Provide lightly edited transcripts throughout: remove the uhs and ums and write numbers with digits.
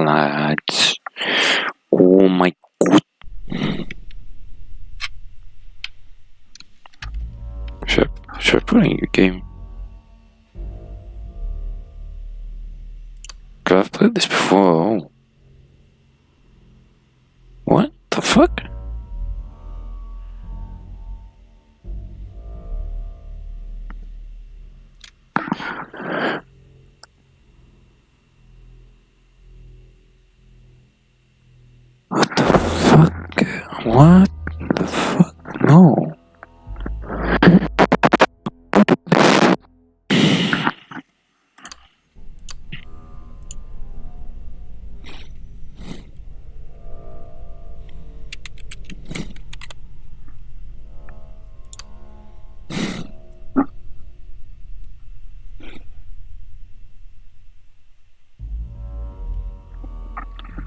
lads. Oh my god. Should I put in your game? Cause I've played this before. What the fuck? What the fuck? What the fuck? No.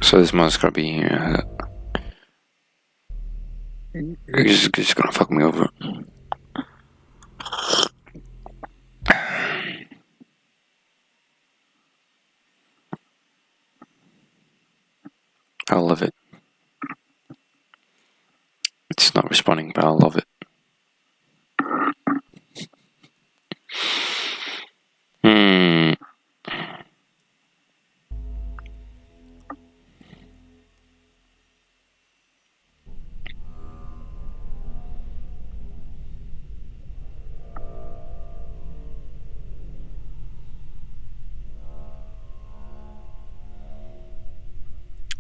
So this man's gonna be here. He's gonna fuck me over. I love it. It's not responding, but I love it.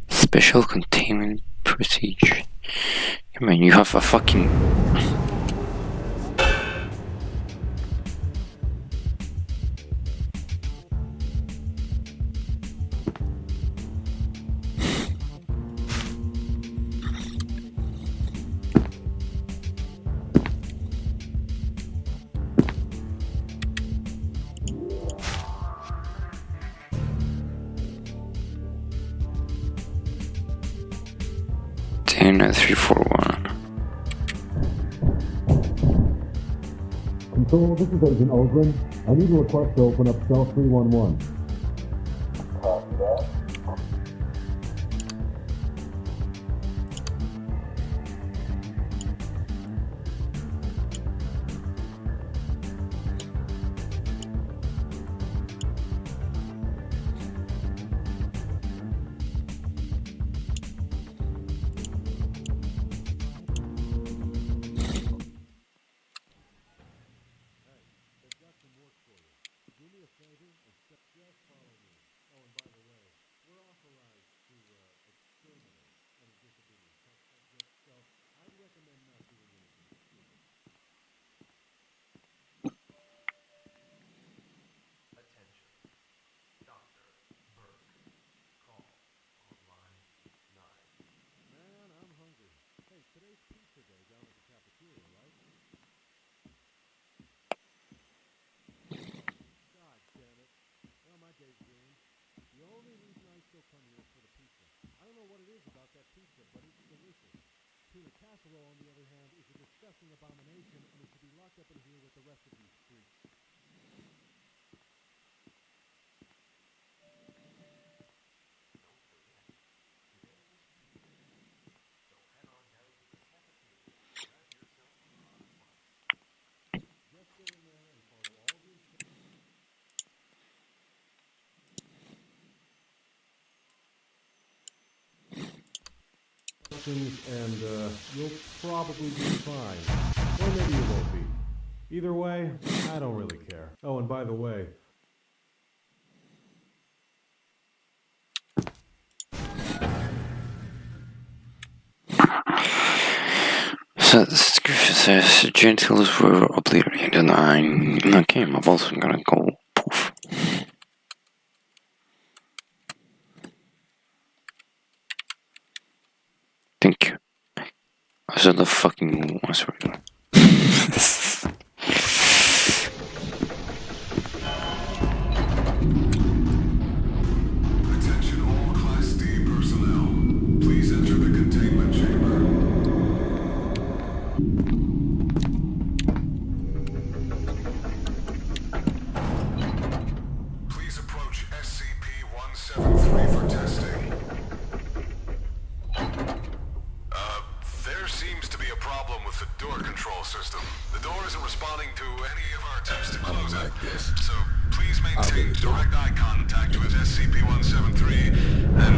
Special containment procedure. I mean, you have a fucking... at 341. Control, this is Agent Ogren. I need a request to open up cell 311. Copy that. The only reason I still come here is for the pizza. I don't know what it is about that pizza, but it's delicious. Tuna casserole, on the other hand, is a disgusting abomination, and it should be locked up in here with the rest of these freaks. Just get in there and follow all the instructions. And you'll probably be fine. Or maybe you won't be. Either way, I don't really care. Oh, and by the way... So the description says genitals were obliterated and I'm also gonna go poof. Thank you. I said the fucking was right. Attention all Class D personnel. Please enter the containment chamber. Please approach SCP-173 for testing. system. The door isn't responding to any of our attempts to close it. like this. So please I'll maintain get it done. direct eye contact with SCP-173 and...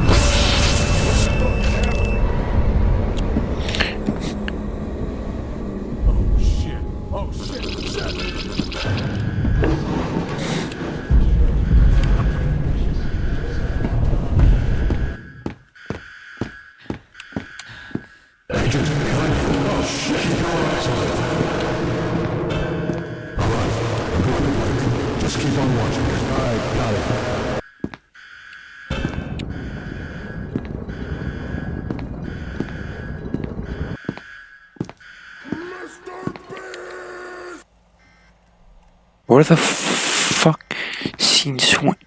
Oh shit. Oh shit. Shit. Agent incoming. Oh shit! Alright. Just keep on watching. Alright, got it. Where the fuck scenes went?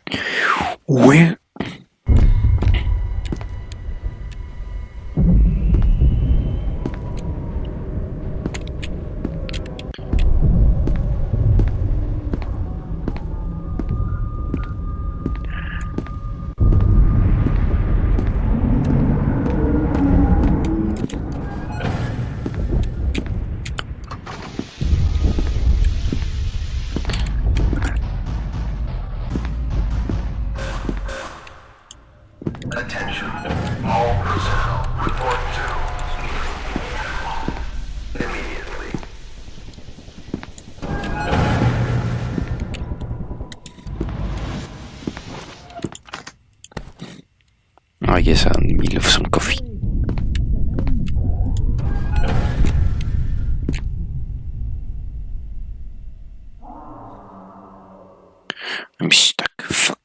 Where? Attention. All personnel report to immediately. I guess I'm in the middle of some coffee. I'm stuck. Fuck.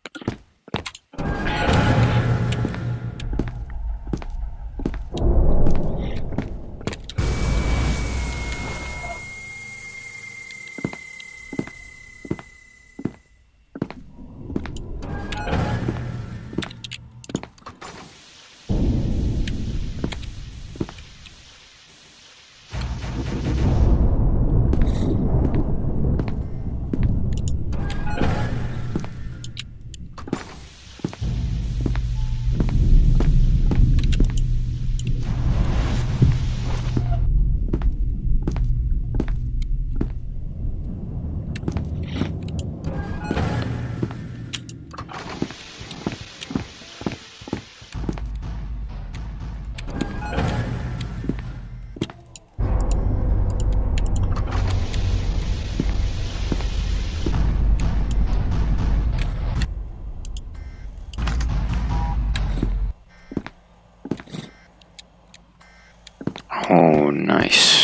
Oh, nice.